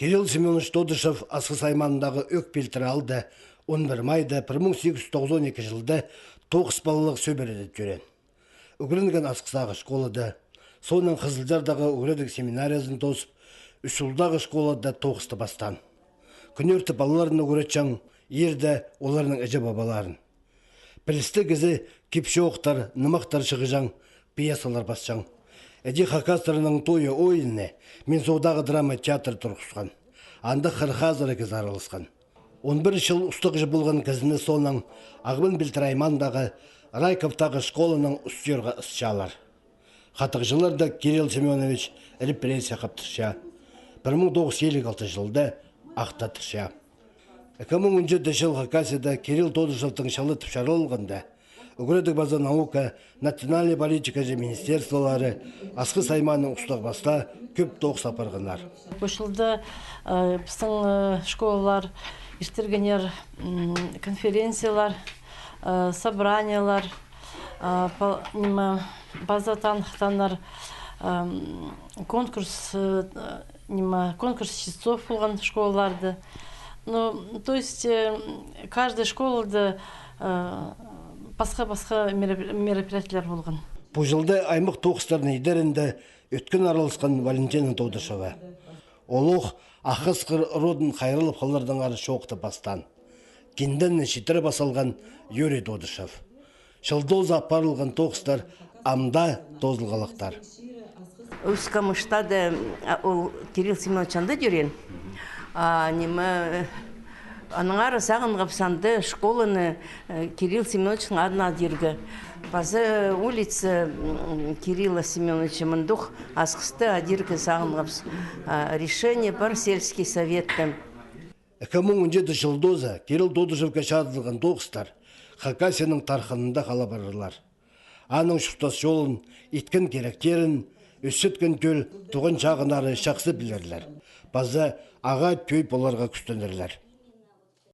Кирилл Семенович Тодышев Асқыс аймағындағы өкпелтірі алды 11 майда 1892 жылда 9 балалық сөбереді жүрен. Үгірінген Асқысағы школада, соның Қызылжардағы үгіредік семинариясын тосып, Үсілдағы школада 9-ты бастан. Күнерті балаларын үгіретчан, ерді оларының әжі бабаларын. Білісті кезі кепші оқтар, нымақтар шығыжан, пьесалар басчан. Әді Хакастарының тойы ойыны мен соғдағы драма театр тұрғысқан. Анда қырқазыры кез аралысқан. 11 жыл ұстықжы болған кезіні соның Ағбын Білтіраймандағы Райковтағы школының үстерға ұсчалар. Қатықжыларда Кирилл Семенович репрессия қаптырша. 1956 жылда ақтатырша. 2017 жыл Хакасияда Кирилл Тодышевтың шалы тұпшары олғанда Үгіредік база наука, национальный политика же министерстволары Асқыс аймағының ұстық баста көп тоқ сапарғынар. Бұшылда біздің школалар, іштергенер конференциялар, собраниялар, база танықтанар, конкурс часов болған школаларды. То есть каждая школада басқа мероприятиялар болған. Бұл жылда аймақ тоқыстарын едерінде өткен аралысқан Валентина Тодышева. Олық ақысқыр родын қайрылып қалардан ары шоқты бастан. Кенден шетірі басалған Юрий Тодышев. Шылдоза апарылған тоқыстар амда тозылғалықтар. Өскамыштады Кирилл Семеновичанды жүрен. Аныңары сағын ғапсанды школаны Кирилл Семеновичың адына дергі. Базы улица Кирилла Семеновича Мындух Асқысты адиргі сағын ғапс. Решение бар сельский советтен. 2017 жылдоза Кирилл Тодышевке шадылған тоқыстар Хакасияның тарханында қала барылар. Аның шұқтас жолын, иткен керектерін, өссеткен көл туған шағынары шақсы білерлер. Базы аға төй боларға күстенерлер.